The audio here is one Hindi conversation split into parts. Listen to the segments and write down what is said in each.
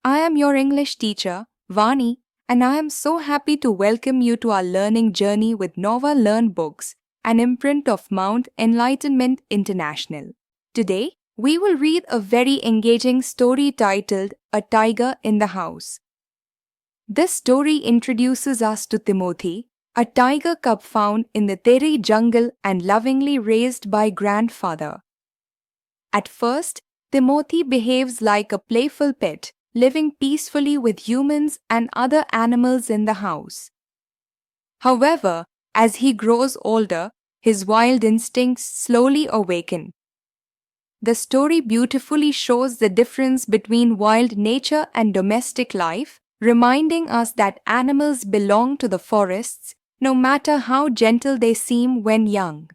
I am your English teacher, Vani, and I am so happy to welcome you to our learning journey with Nova Learn Books, an imprint of Mount Enlightenment International. Today, we will read a very engaging story titled A Tiger in the House. This story introduces us to Timothy, a tiger cub found in the Teri jungle and lovingly raised by grandfather. At first, Timothy behaves like a playful pet, living peacefully with humans and other animals in the house. However, as he grows older, his wild instincts slowly awaken. The story beautifully shows the difference between wild nature and domestic life, reminding us that animals belong to the forests, no matter how gentle they seem when young.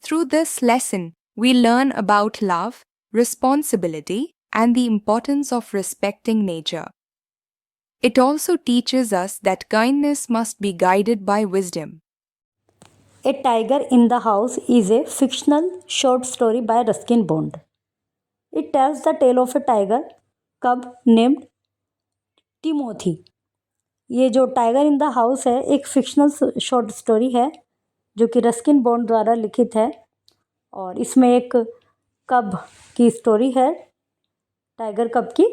Through this lesson, we learn about love, responsibility, and the importance of respecting nature. It also teaches us that kindness must be guided by wisdom. A Tiger in the House is a fictional short story by Ruskin Bond. It tells the tale of a tiger cub named Timothy. ये जो टाइगर इन द हाउस है एक फिक्शनल शॉर्ट स्टोरी है जो कि रस्किन बॉन्ड द्वारा लिखित है और इसमें एक कब की स्टोरी है, टाइगर कब की,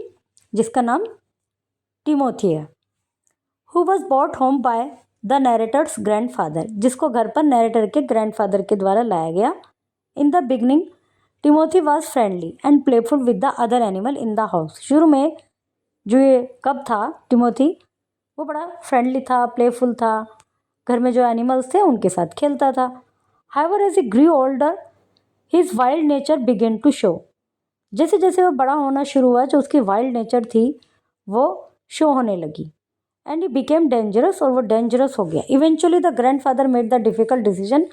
जिसका नाम टिमोथी है. Who was bought home by the narrator's grandfather, जिसको घर पर नरेटर के ग्रैंडफादर के द्वारा लाया गया. In the beginning Timothy was friendly and playful with the other animal in the house. शुरू में जो ये कब था टिमोथी, वो बड़ा फ्रेंडली था, प्लेफुल था, घर में जो एनिमल्स थे उनके साथ खेलता था. However as he grew older his wild nature began to show. जैसे जैसे वो बड़ा होना शुरू हुआ, जो उसकी वाइल्ड नेचर थी वो शो होने लगी. एंड ही बिकेम डेंजरस, और वो डेंजरस हो गया. Eventually the grandfather made the difficult decision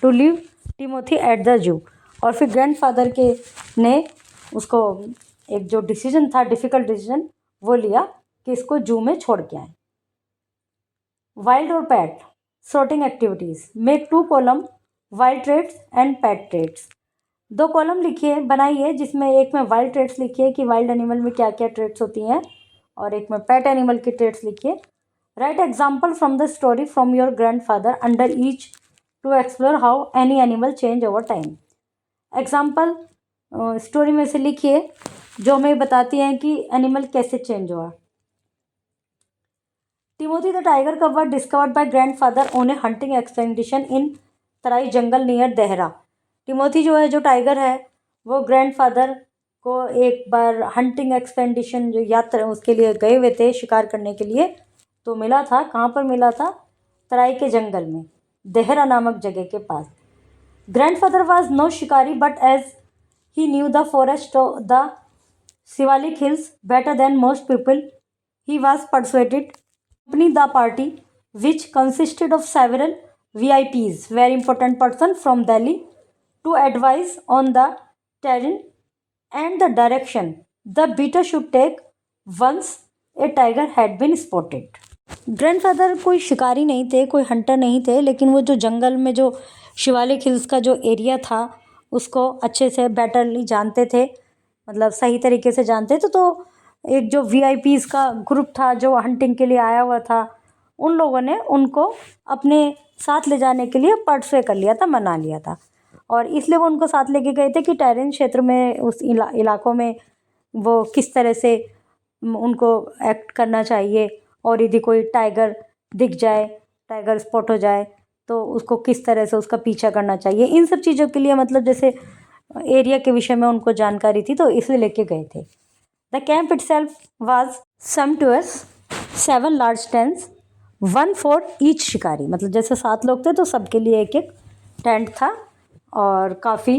to leave Timothy at the zoo. और फिर ग्रैंडफादर के ने उसको एक जो डिसीजन था, डिफ़िकल्ट डिसीजन, वो लिया कि इसको जू में छोड़ के आए. वाइल्ड और pet sorting activities. Make 2 column wild traits and pet traits. 2 column लिखिए, बनाइए, जिसमें एक में वाइल्ड ट्रेड्स लिखिए कि वाइल्ड एनिमल में क्या क्या ट्रेड्स होती हैं, और एक में पैट एनिमल की ट्रेड्स लिखिए. Write example from the story from your grandfather under each to explore how any animal change over time. Example story में से लिखिए जो हमें बताती हैं कि एनिमल कैसे चेंज हुआ. टिमोथी द टाइगर कब were discovered by grandfather on A hunting expedition in Terai jungle near Dehra. Timothy जो है, जो टाइगर है, वो ग्रैंडफादर को एक बार हंटिंग एक्सपेडिशन, जो यात्रा उसके लिए गए हुए थे शिकार करने के लिए, तो मिला था. कहाँ पर मिला था? तराई के जंगल में, देहरा नामक जगह के पास. Grandfather was no shikari, but as he knew the forest of the Shivalik hills better than most people, he was persuaded to accompany the party, which consisted of several VIPs, very important person from Delhi, to advise on the terrain and the direction the beater should take once a tiger had been spotted. Grandfather कोई शिकारी नहीं थे, कोई हंटर नहीं थे, लेकिन वो जो जंगल में जो शिवालिक हिल्स का जो एरिया था उसको अच्छे से बेटरली जानते थे, मतलब सही तरीके से जानते थे. तो एक जो VIPs का ग्रुप था जो हंटिंग के लिए आया हुआ था, उन लोगों ने उनको अपने साथ ले जाने के लिए परसुए कर लिया था, मना लिया था. और इसलिए वो उनको साथ लेके गए थे कि टेरेन क्षेत्र में, उस इलाकों में वो किस तरह से उनको एक्ट करना चाहिए, और यदि कोई टाइगर दिख जाए, टाइगर स्पॉट हो जाए, तो उसको किस तरह से उसका पीछा करना चाहिए. इन सब चीज़ों के लिए, मतलब जैसे एरिया के विषय में उनको जानकारी थी, तो इसलिए लेके गए थे. The camp itself was sumptuous, 7 large tents, 1 for each शिकारी. मतलब जैसे 7 लोग थे तो सबके लिए एक एक टेंट था, और काफ़ी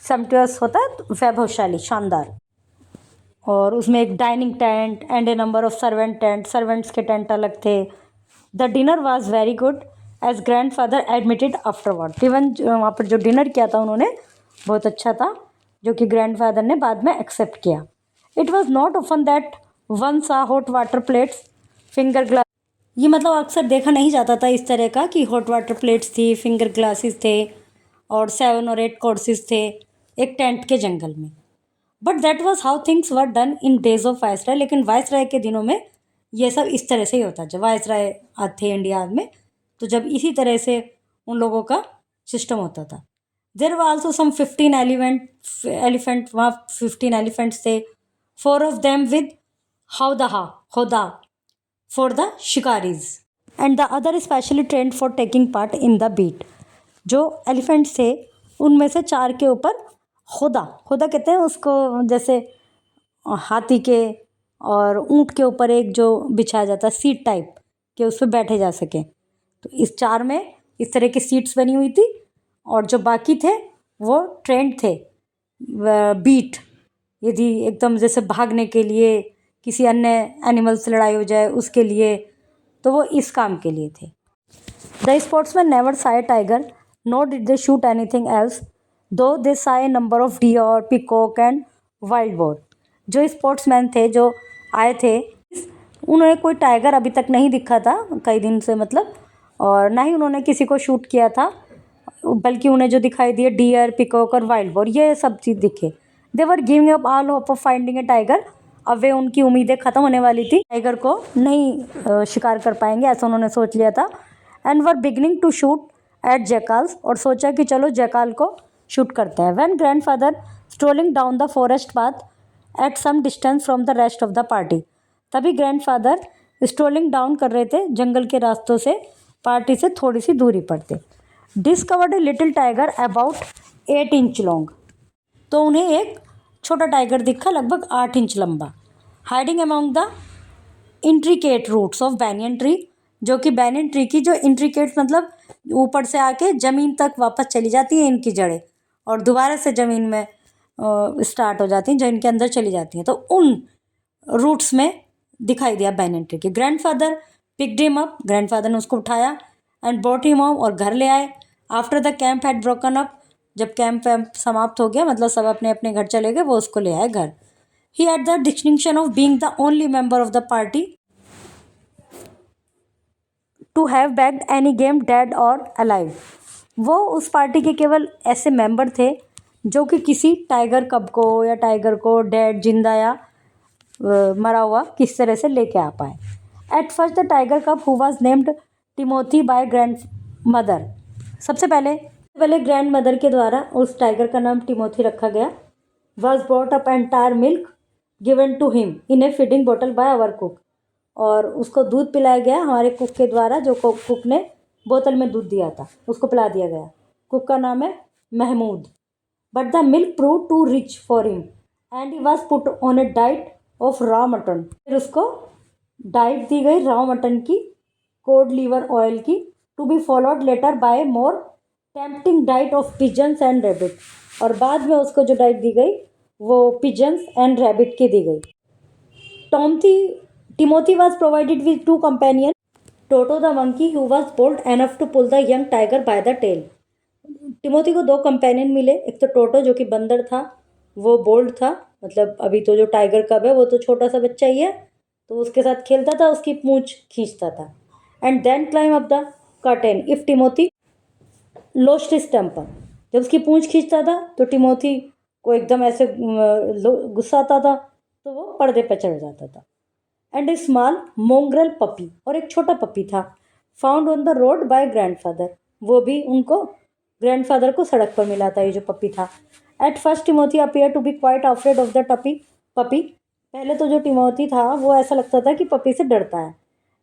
समटुअस होता है, वैभवशाली, शानदार. और उसमें एक dining tent and a number of servant tent, servants के टेंट अलग थे. The dinner was very good as grandfather admitted afterward. Even वहाँ पर जो डिनर किया था उन्होंने, बहुत अच्छा था, जो कि ग्रैंडफादर ने बाद में एक्सेप्ट किया. It was not open that one saw hot water plates, finger glass. ये मतलब अक्सर देखा नहीं जाता था इस तरह का कि हॉट वाटर प्लेट्स थी, फिंगर ग्लासेस थे, और 7 और 8 कोर्सेज थे एक टेंट के जंगल में. But that was how things were done in days of viceroy. लेकिन वायसराय के दिनों में ये सब इस तरह से ही होता, जब वायसराय थे इंडिया में, तो जब इसी तरह से उन लोगों का सिस्टम होता था। देर वर ऑल्सो सम 15 एलिफेंट, वहाँ 15 एलिफेंट्स थे। 4 of them with hoda for the shikaris and the other specially trained for taking part in the beat। जो एलिफेंट्स थे उनमें से 4 के ऊपर होदा कहते हैं उसको, जैसे हाथी के और ऊंट के ऊपर एक जो बिछाया जाता है सीट टाइप कि उस पर बैठे जा सके, तो इस 4 में इस तरह की सीट्स बनी हुई थी। और जो बाकी थे वो ट्रेंड थे बीट, यदि एकदम जैसे भागने के लिए, किसी अन्य एनिमल से लड़ाई हो जाए उसके लिए, तो वो इस काम के लिए थे। The sportsman never saw tiger not did they shoot anything else though they saw number of deer, peacock and wild boar. जो स्पोर्ट्समैन थे जो आए थे, उन्होंने कोई टाइगर अभी तक नहीं दिखा था कई दिन से, मतलब, और ना ही उन्होंने किसी को शूट किया था, बल्कि उन्हें जो दिखाई दिए डियर, पिकॉक और वाइल्ड बोर, ये सब चीज़ दिखे। They were giving up all hope of finding a tiger. अब वे उनकी उम्मीदें ख़त्म होने वाली थी, टाइगर को नहीं शिकार कर पाएंगे ऐसा उन्होंने सोच लिया था। And were beginning to shoot at jackals, और सोचा कि चलो जैकाल को शूट करते हैं। When grandfather strolling down the forest path at some distance from the rest of the party, तभी ग्रैंडफादर स्ट्रोलिंग डाउन कर रहे थे जंगल के रास्तों से, पार्टी से थोड़ी सी दूरी पर थे। Discovered a little tiger about 8 inch long, तो उन्हें एक छोटा टाइगर दिखा लगभग 8 इंच लंबा। Hiding among the intricate roots of banyan tree, जो कि बैनियन ट्री की जो इंट्रिकेट मतलब ऊपर से आके ज़मीन तक वापस चली जाती हैं इनकी जड़ें, और दोबारा से ज़मीन में स्टार्ट हो जाती हैं, जो इनके अंदर चली जाती हैं, तो उन रूट्स में दिखाई दिया बैनियन ट्री के। Grandfather picked him up, grandfather ने उसको उठाया, एंड ब्रॉट हिम होम, और घर ले आए। After the camp had broken up, जब कैंप वैम्प समाप्त हो गया, मतलब सब अपने अपने घर चले गए, वो उसको ले आए घर। He had the distinction of being the only member of the party to have bagged any game dead और अलाइव। वो उस पार्टी के केवल ऐसे मेंबर थे जो कि किसी टाइगर कब को या टाइगर को डेड, जिंदा या मरा हुआ किस तरह से लेके आ पाए। एट फर्स्ट द टाइगर कब who was named Timothy by grand mother, सबसे पहले ग्रैंड मदर के द्वारा उस टाइगर का नाम टिमोथी रखा गया। Was brought up entire milk given to him in a feeding bottle by our cook, और उसको दूध पिलाया गया हमारे कुक के द्वारा, जो कुक ने बोतल में दूध दिया था उसको पिला दिया गया। कुक का नाम है Mahmood. But the milk prove too rich for him and he was put on a diet of raw mutton, फिर उसको डाइट दी गई रॉ मटन की, कोड लीवर ऑयल की, to be followed later by more tempting diet of pigeons and rabbit, और बाद में उसको जो डाइट दी गई वो पिजन्स एंड रैबिट की दी गई। Timothy was provided with 2 companions, Toto the monkey who was bold enough to pull the young tiger by the tail। Timothy को 2 कंपेनियन मिले, एक तो टोटो जो कि बंदर था, वो बोल्ड था, मतलब अभी तो जो टाइगर कब है वो तो छोटा सा बच्चा ही है, तो उसके साथ खेलता था, उसकी पूंछ खींचता था। And then climb up the curtain if Timothy lost his temper, जब उसकी पूंछ खींचता था तो टिमोथी को एकदम ऐसे गुस्सा आता था, तो वो पर्दे पर चढ़ जाता था। एंड ए स्मॉल मोंग्रेल पपी, और एक छोटा पपी था, found on the road by grandfather, वो भी उनको ग्रैंडफादर को सड़क पर मिला था ये जो पपी था। At first Timothy appear to be quite afraid of the puppy, पहले तो जो टिमोथी था वो ऐसा लगता था कि पपी से डरता है।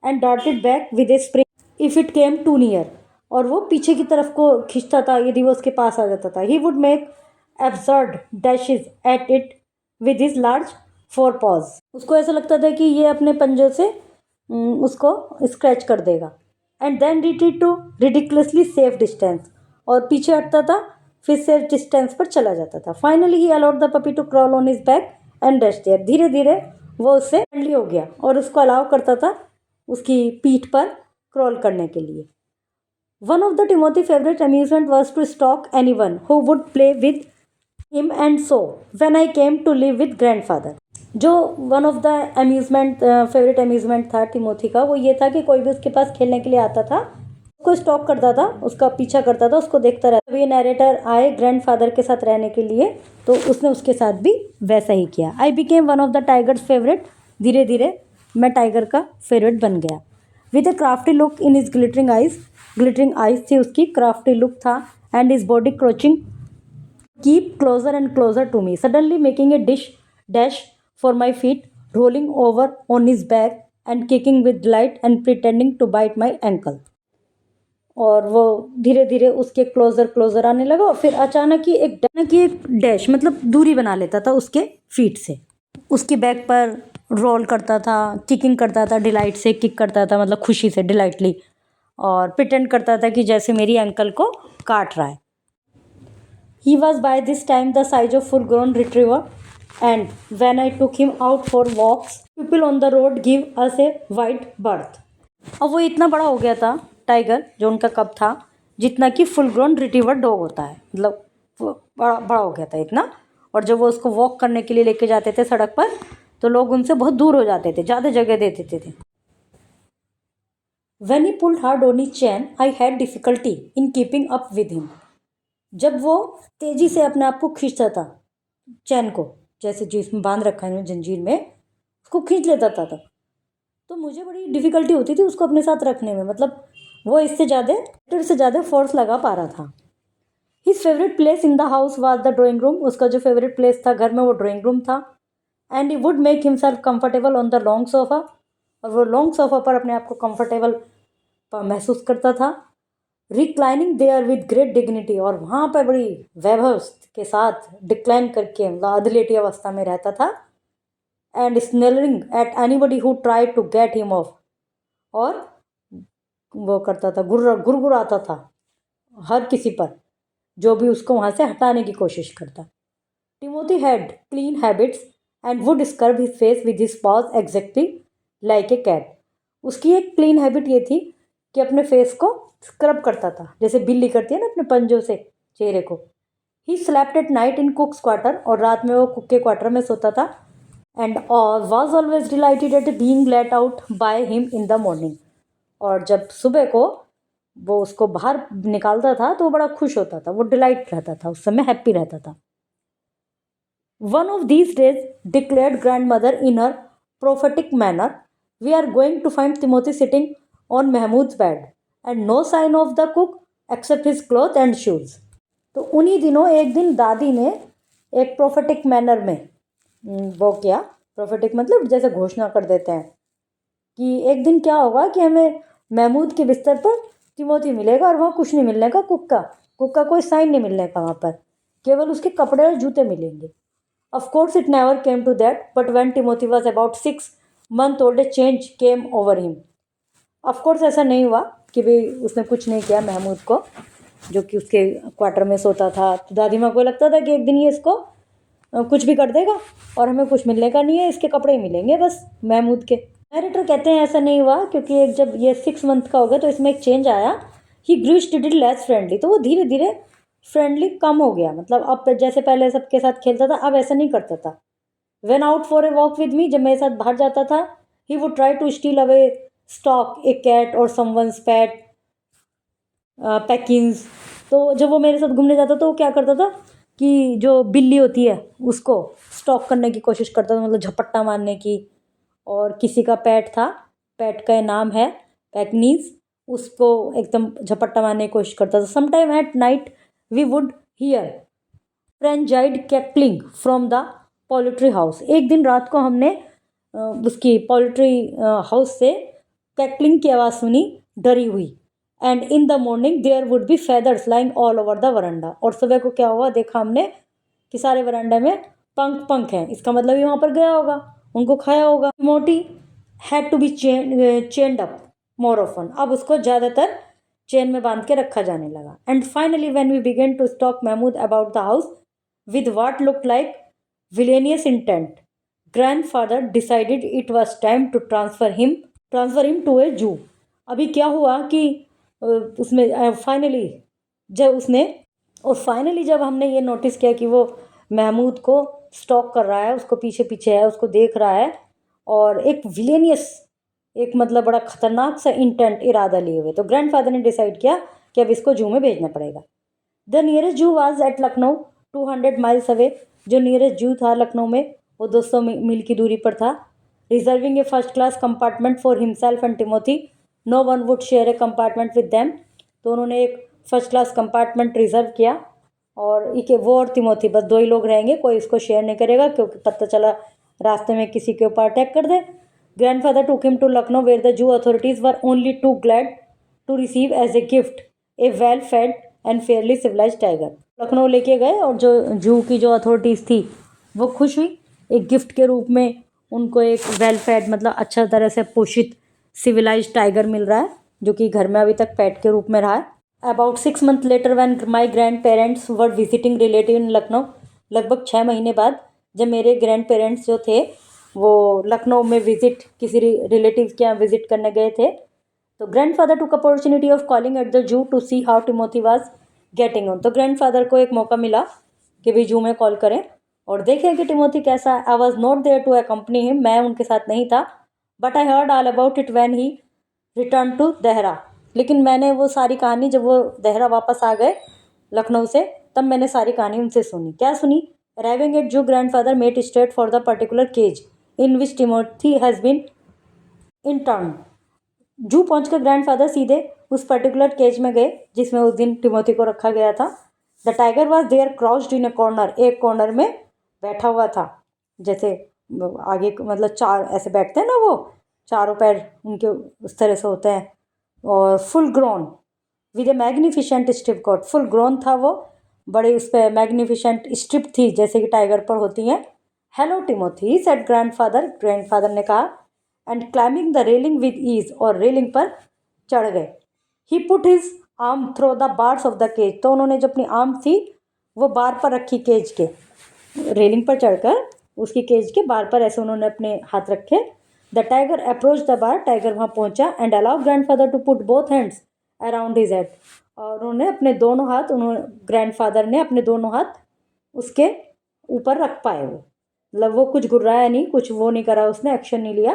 एंड डॉटेड back with a spring if it came too near, और वो पीछे की तरफ को खींचता था यदि वो उसके पास आ जाता था। He would make absurd dashes at it with his large 4 paws, उसको ऐसा लगता था कि ये अपने पंजों से उसको स्क्रैच कर देगा। And then retreat to ridiculously safe distance, और पीछे हटता था फिर सेफ डिस्टेंस पर चला जाता था। Finally he allowed the puppy to crawl on his back and rest there, धीरे धीरे वो उससे फ्रेंडली हो गया और उसको अलाउ करता था उसकी पीठ पर क्रॉल करने के लिए। One of the Timothy favourite amusement was to stalk any one who would play with him, and so when I came to live with grandfather, जो one of the favourite amusement था टिमोथी का, वो ये था कि कोई भी उसके पास खेलने के लिए आता था उसको स्टॉक करता था, उसका पीछा करता था, उसको देखता रहता। ये नैरेटर आए ग्रैंडफादर के साथ रहने के लिए, तो उसने उसके साथ भी वैसा ही किया। I became one of the tiger's favourite, धीरे धीरे मैं टाइगर का फेवरेट बन गया। With a crafty look in his glittering eyes थी उसकी, क्राफ्टी लुक था, and his body crouching keep closer and closer to me, suddenly making a dash for my feet, rolling over on his back and kicking with delight and pretending to bite my ankle. और वो धीरे धीरे उसके क्लोजर आने लगा, और फिर अचानक ही एक डैश मतलब दूरी बना लेता था उसके फीट से, उसकी बैक पर रोल करता था, किकिंग करता था, डिलाइट से किक करता था, मतलब खुशी से, डिलाइटली, और प्रिटेंड करता था कि जैसे मेरी एंकल को काट रहा है। He was by this time the size of full grown retriever, and when I took him out for walks people on the road give us a wide berth. अब वो इतना बड़ा हो गया था टाइगर, जो उनका कब था, जितना कि फुल ग्रोन रिट्रीवर डॉग होता है, मतलब वो बड़ा हो गया था इतना। और जब वो उसको वॉक करने के लिए लेके जाते थे सड़क पर, तो लोग उनसे बहुत दूर हो जाते थे, ज़्यादा जगह दे देते थे। When he pulled hard on his chain, I had difficulty in keeping up with him. जब वो तेजी से अपने आप को खींचता था, चैन को, जैसे जिसमें बांध रखा है जंजीर में, उसको खींच लेता था तब, तो मुझे बड़ी डिफ़िकल्टी होती थी उसको अपने साथ रखने में, मतलब वो इससे ज़्यादा फोर्स लगा पा रहा था। His favourite place in the house was the drawing room, उसका जो फेवरेट प्लेस था घर में वो ड्राइंग रूम था। And he would make himself comfortable on the long sofa, और वो लॉन्ग सोफ़ा पर अपने आप को कंफर्टेबल महसूस करता था। Reclining there with great dignity, और वहाँ पर बड़ी वैभव के साथ डिक्लाइन करके, मतलब अधलेटी अवस्था में रहता था। And snarling at anybody who try to get him off, और वो करता था, गुरगुराता था हर किसी पर जो भी उसको वहाँ से हटाने की कोशिश करता। Timothy had clean habits and would scrub his face with his paws exactly like a cat. उसकी एक क्लीन हैबिट ये थी कि अपने फेस को स्क्रब करता था, जैसे बिल्ली करती है ना अपने पंजों से चेहरे को। He slept at night in कुक्स quarter, और रात में वो कुक के क्वार्टर में सोता था। And was always dilated eight being let out by him in the morning, और जब सुबह को वो उसको बाहर निकालता था तो वो बड़ा खुश होता था, वो डिलाइट रहता था, उस समय हैप्पी रहता था। One of these days declared grandmother in her prophetic manner, we are going to find Timothy sitting on Mahmood's bed and no sign of the cook except his cloth and shoes. तो उन्हीं दिनों एक दिन दादी ने एक प्रोफेटिक मैनर में वो किया, प्रोफेटिक मतलब जैसे घोषणा कर देते हैं कि एक दिन क्या होगा कि हमें महमूद के बिस्तर पर तिमोथी मिलेगा, और वहाँ कुछ नहीं मिलने का, कुक का कोई साइन नहीं मिलने का, वहाँ पर केवल उसके कपड़े और जूते मिलेंगे। Of course it never came to that, but when Timothy was about 6 months old, a change came over him. Of course ऐसा नहीं हुआ कि भाई उसने कुछ नहीं किया महमूद को, जो कि उसके क्वार्टर में सोता था। तो दादी माँ को लगता था कि एक दिन ये इसको कुछ भी कर देगा और हमें कुछ मिलने का नहीं है, इसके कपड़े ही मिलेंगे बस महमूद के। नरेटर कहते हैं ऐसा नहीं हुआ, क्योंकि एक जब ये 6 month का हो गया तो इसमें एक चेंज आया। ही ग्रू स्टडी लेस फ्रेंडली, तो वो धीरे धीरे फ्रेंडली कम हो गया, मतलब अब जैसे पहले सबके साथ खेलता था अब ऐसा नहीं करता था। When out for a walk with me, जब मेरे साथ बाहर जाता था, he would try to steal away stalk a cat और समवंस पैट पैकिंग्स। तो जब वो मेरे साथ घूमने जाता तो वो क्या करता था कि जो बिल्ली होती है उसको स्टॉक करने की कोशिश करता था, मतलब झपट्टा मारने की। और किसी का पेट था, पेट का नाम है पैकनीज, उसको एकदम झपट्टा मारने की कोशिश करता था। Sometime at night we would hear frenzied cackling from the poultry house. एक दिन रात को हमने उसकी पोल्ट्री हाउस से कैकलिंग की आवाज़ सुनी, डरी हुई। And in the morning there would be feathers lying all over the veranda, और सुबह को क्या हुआ देखा हमने कि सारे वरांडा में पंख हैं, इसका मतलब ये वहाँ पर गया होगा, उनको खाया होगा। मोटी had to be chained up more often, अब उसको ज़्यादातर चेन में बांध के रखा जाने लगा। And finally when we began to stalk Mahmood about the house with what looked like villainous intent, grandfather decided it was time to transfer him to a zoo. अभी क्या हुआ कि उसमें फाइनली जब हमने ये नोटिस किया कि वो महमूद को स्टॉक कर रहा है, उसको पीछे पीछे है, उसको देख रहा है, और एक विलेनियस एक मतलब बड़ा खतरनाक सा इंटेंट इरादा लिए हुए। तो ग्रैंडफादर ने डिसाइड किया कि अब इसको जू में भेजना पड़ेगा। द नियरेस्ट जू was at Lucknow 200 miles away. जो नियरेस्ट जू था लखनऊ में वो 200 मील की दूरी पर था। Reserving a first class compartment for himself and Timothy, no one would share a compartment with them. तो उन्होंने एक फर्स्ट क्लास कंपार्टमेंट रिजर्व किया और एक वो और तिमोथी, बस दो ही लोग रहेंगे, कोई इसको शेयर नहीं करेगा क्योंकि पता चला रास्ते में किसी के ऊपर अटैक कर दे। Grandfather took him to Lucknow where the zoo authorities were only too glad to receive as a gift a well fed and fairly civilise tiger. Lucknow लेके गए और जो जू की जो अथॉरिटीज़ थी वो खुश हुई। एक गिफ्ट के रूप में उनको एक वेल फेड मतलब अच्छा तरह से पोषित सिविलाइज टाइगर मिल रहा है जो कि घर में अभी तक पेट के रूप में रहा है। About 6 months later when my grandparents were visiting relative in Lucknow, लगभग 6 महीने बाद जब मेरे ग्रैंड पेरेंट्स जो थे वो लखनऊ में विजिट किसी रिलेटिव के यहाँ विजिट करने गए थे, तो grandfather took opportunity of calling at the zoo to see how Timothy was getting on. तो ग्रैंडफादर को एक मौका मिला कि भी जू में कॉल करें और देखें कि टिमोथी कैसा है। I was not there to accompany him, मैं उनके साथ नहीं था, but I heard all about it when he return to Dehra. लेकिन मैंने वो सारी कहानी जब वो देहरा वापस आ गए लखनऊ से तब मैंने सारी कहानी उनसे सुनी। क्या सुनी? Arriving at zoo grandfather made straight for the particular cage in which Timothy has been interned. Zoo पहुंचकर ग्रैंडफादर सीधे उस पर्टिकुलर केज में गए जिसमें उस दिन टिमोथी को रखा गया था। The tiger was there crouched in a corner, एक कॉर्नर में बैठा हुआ था, जैसे आगे मतलब चार ऐसे बैठते हैं ना, वो चारों पैर उनके उस तरह से होते हैं। और full grown with a magnificent strip coat, full grown था वो, बड़े उस पर मैग्निफिशेंट स्ट्रिप थी जैसे कि टाइगर पर होती हैं। Hello Timothy said grandfather, grandfather ने कहा, and climbing the railing with ease, और रेलिंग पर चढ़ गए। He put his arm through the bars of the cage, तो उन्होंने जो अपनी आर्म थी वो बार पर रखी केज के, रेलिंग पर चढ़कर उसकी केज के बार पर ऐसे उन्होंने अपने हाथ रखे। The tiger approach the bar, tiger वहाँ पहुँचा, and allow grandfather to put both hands around his head, और उन्होंने अपने दोनों हाथ, उन्होंने ग्रैंडफादर ने अपने दोनों हाथ उसके ऊपर रख पाए। वो मतलब वो कुछ गुर्राया नहीं, कुछ वो नहीं करा, उसने एक्शन नहीं लिया।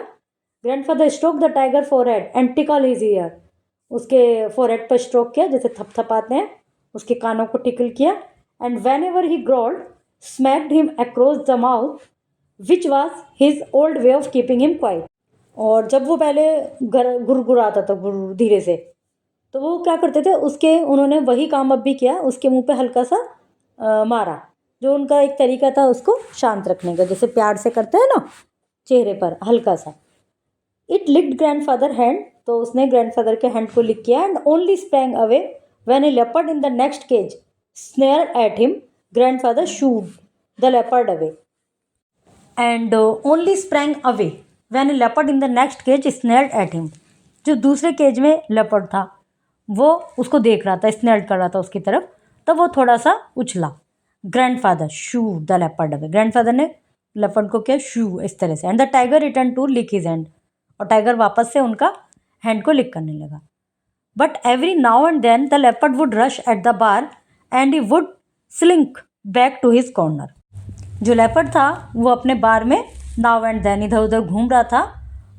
Grandfather stroke the tiger forehead and tackle his year, उसके फोरहेड पर स्ट्रोक किया जैसे थपथपाते हैं, उसके कानों को टिकल किया। And when ever he growled smacked him across the mouth which was his old way of keeping him quite. और जब वो पहले गुरगुराता था गुर धीरे से, तो वो क्या करते थे, उसके उन्होंने वही काम अब भी किया, उसके मुंह पे हल्का सा मारा, जो उनका एक तरीका था उसको शांत रखने का, जैसे प्यार से करते हैं ना चेहरे पर हल्का सा। इट लिक्ड ग्रैंडफादर हैंड, तो उसने ग्रैंडफादर के हैंड को लिक किया। And only sprang away when a leopard in the next cage snarl at him, grandfather shooed the leopard away. And only sprang away when a leopard in the next cage snarled at him, जो दूसरे केज में लेपर्ड था वो उसको देख रहा था, स्नेयर्ड कर रहा था उसकी तरफ, तब वो थोड़ा सा उछला। Grandfather shoo the leopard away, grandfather ने लेपर्ड को किया शू इस तरह से। And the tiger return to lick his hand, और टाइगर वापस से उनका हैंड को लिक करने लगा। But every now and then the leopard would rush at the bar and he would slink back to his corner. जो लेपर्ड था वो अपने बार में नाउ एंड देन इधर उधर घूम रहा था,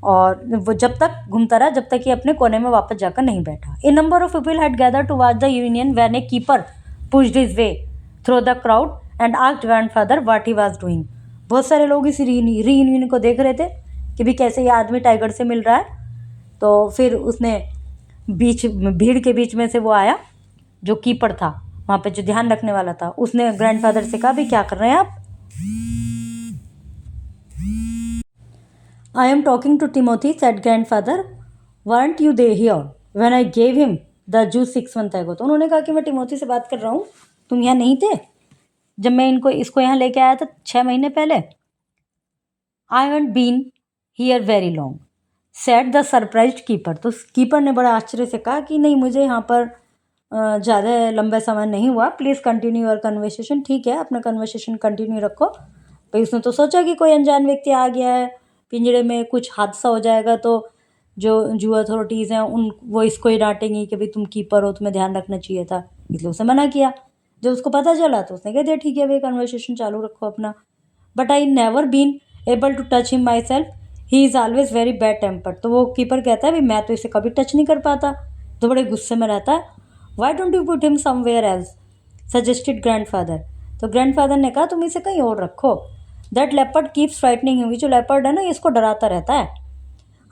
और वो जब तक घूमता रहा जब तक कि अपने कोने में वापस जाकर नहीं बैठा। A number of people had gather to watch the union when a keeper pushed his way through the crowd and asked grandfather what he was doing. बहुत सारे लोग इस रीयूनियन को देख रहे थे कि भी कैसे ये आदमी टाइगर से मिल रहा है। तो फिर उसने भीड़ के बीच में से वो आया, जो कीपर था वहाँ पे, जो ध्यान रखने वाला था, उसने ग्रैंडफादर से कहा भी क्या कर रहे हैं आप? I am talking to Timothy said grandfather, weren't you here when I gave him the zoo जू 6 months ago। तो उन्होंने कहा कि मैं टिमोथी से बात कर रहा हूँ, तुम यहाँ नहीं थे जब मैं इसको यहाँ लेके आया था 6 महीने पहले? I haven't been here very long said the surprised keeper. तो कीपर ने बड़ा आश्चर्य से कहा कि नहीं, मुझे यहाँ पर ज़्यादा लंबा समय नहीं हुआ, प्लीज़ कंटिन्यू योर कन्वर्सेशन। ठीक है, अपना कन्वर्सेशन कंटिन्यू रखो। भाई उसने तो सोचा कि कोई अनजान व्यक्ति आ गया है पिंजड़े में, कुछ हादसा हो जाएगा तो जो जू अथॉरिटीज़ हैं वो इसको ही डांटेंगी कि भाई तुम कीपर हो, तुम्हें ध्यान रखना चाहिए था, इसलिए उसने मना किया। जब उसको पता चला तो उसने कह दिया ठीक है भाई कन्वर्सेशन चालू रखो अपना। But I never been able to touch him myself, he is always very bad tempered. तो वो कीपर कहता है, भाई मैं तो इसे कभी टच नहीं कर पाता, तो बड़े गुस्से में रहता है। Why don't you put him somewhere else, suggested grandfather. तो ग्रैंडफादर ने कहा तुम इसे कहीं और रखो। That leopard keeps frightening him, जो लेपर्ड है ना ये इसको डराता रहता है।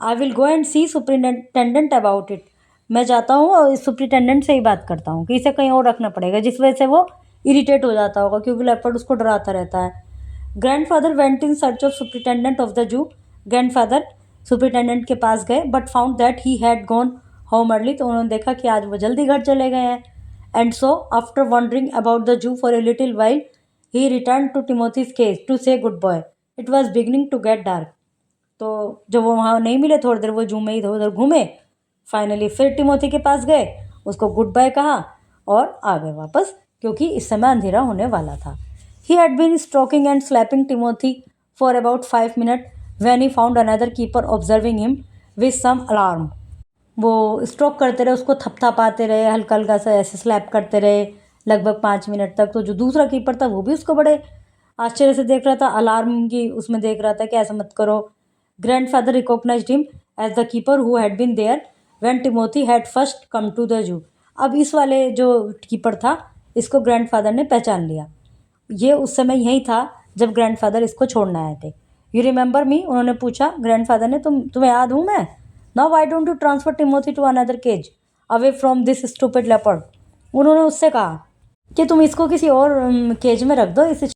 I will go and see superintendent about it, मैं जाता हूँ और सुपरिटेंडेंट से ही बात करता हूँ कि इसे कहीं और रखना पड़ेगा, जिस वजह से वो इरिटेट हो जाता होगा क्योंकि लेपर्ड उसको डराता रहता है। Grandfather went in search of superintendent of the जू, ग्रैंडफादर सुपरिटेंडेंट के पास गए but found that he had gone home early, तो उन्होंने देखा कि आज वो जल्दी घर चले गए हैं। And so after wandering about the zoo for a little while he return to Timothy's cage to say goodbye, it was beginning to get dark. तो जब वो वहाँ नहीं मिले थोड़ी देर वो जू में इधर उधर घूमे, फाइनली फिर टिमोथी के पास गए, उसको गुड बाय कहा और आ गए वापस क्योंकि इस समय अंधेरा होने वाला था। He had been stroking and slapping Timothy for about 5 minute when he found another keeper observing him with some alarm. वो स्ट्रोक करते रहे, उसको थपथपाते रहे, हल्का हल्का सा ऐसे स्लैप करते रहे लगभग 5 मिनट तक। तो जो दूसरा कीपर था वो भी उसको बड़े आश्चर्य से देख रहा था, अलार्म की उसमें देख रहा था कि ऐसा मत करो। Grandfather recognised him as the keeper who had been there when Timothy had first come to the zoo. अब इस वाले जो कीपर था इसको ग्रैंडफादर ने पहचान लिया, ये उस समय यही था जब ग्रैंडफादर इसको छोड़ने आए थे। यू रिमेंबर मी, उन्होंने पूछा ग्रैंडफादर ने, तुम्हें याद हूँ मैं? Now why don't you transfer Timothy to another cage away from this stupid leopard. उन्होंने उससे कहा कि तुम इसको किसी और केज में रख दो। इसे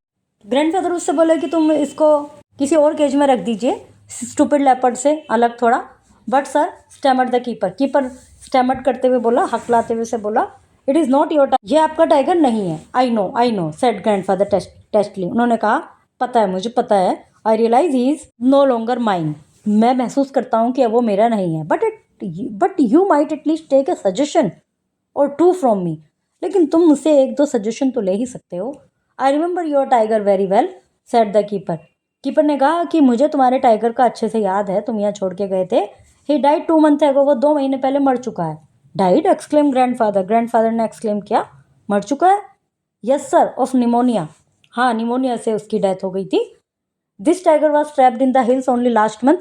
ग्रैंडफादर उससे बोले कि तुम इसको किसी और केज में रख दीजिए, स्टूपिड लेपर्ड से अलग थोड़ा। But sir, stammered the keeper, keeper stammered करते हुए बोला, हकलाते हुए से बोला, it is not your tiger, ये आपका टाइगर नहीं है। I know said grandfather testily, उन्होंने कहा पता है, मुझे पता है। I realise he is no longer mine, मैं महसूस करता हूँ कि अब वो मेरा नहीं है। But you might at least take a suggestion और 2 फ्रॉम मी, लेकिन तुम मुझसे 1-2 सजेशन तो ले ही सकते हो। I remember your tiger very well, said the keeper. Keeper ने कहा कि मुझे तुम्हारे टाइगर का अच्छे से याद है, तुम यहाँ छोड़ के गए थे। ही डाइड 2 मंथ एगो, वो 2 महीने पहले मर चुका है। डाइड, एक्सक्लेम ग्रैंडफादर, ग्रैंडफादर ने एक्सक्लेम किया, मर चुका है? यस सर, ऑफ निमोनिया, हाँ निमोनिया से उसकी डेथ हो गई थी। This tiger was trapped in the hills only last month,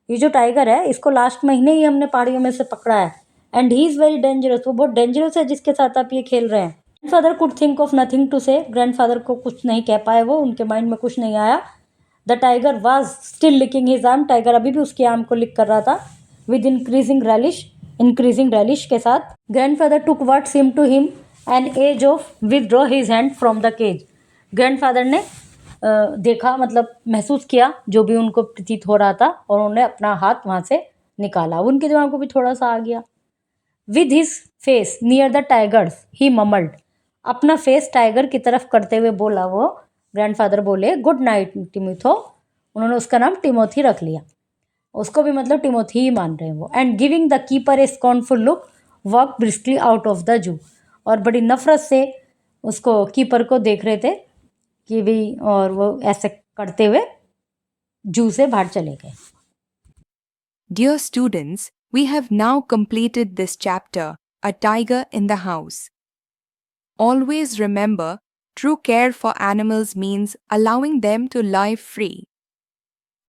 ये जो टाइगर है इसको लास्ट महीने ही हमने पहाड़ियों में से पकड़ा है। And he is very dangerous, वो बहुत डेंजरस है जिसके साथ आप ये खेल रहे हैं। Grandfather could think of nothing to say, grandfather को कुछ नहीं कह पाए, वो उनके माइंड में कुछ नहीं आया। The tiger was still licking his arm, tiger अभी भी उसके आर्म को लिक कर रहा था विद इंक्रीजिंग रैलिश के साथ। Grandfather took what seem to him an age of withdraw his hand from the cage. Grandfather ने देखा, मतलब महसूस किया जो भी उनको प्रतीत हो रहा था, और उन्होंने अपना हाथ वहाँ से निकाला, उनके दिमाग को भी थोड़ा सा आ गया। With his face near the tiger's he mumbled, अपना फेस टाइगर की तरफ करते हुए बोला वो, ग्रैंडफादर बोले गुड नाइट टिमोथो, उन्होंने उसका नाम टिमोथी रख लिया, उसको भी मतलब टिमोथी ही मान रहे हैं वो। And giving the keeper a scornful look walk briskly out of the zoo, और बड़ी नफरत से उसको कीपर को देख रहे थे कि भी, और वो ऐसे करते हुए जू से बाहर चले गए। Dear students, we have now completed this chapter, A Tiger in the House. Always remember, true care for animals means allowing them to live free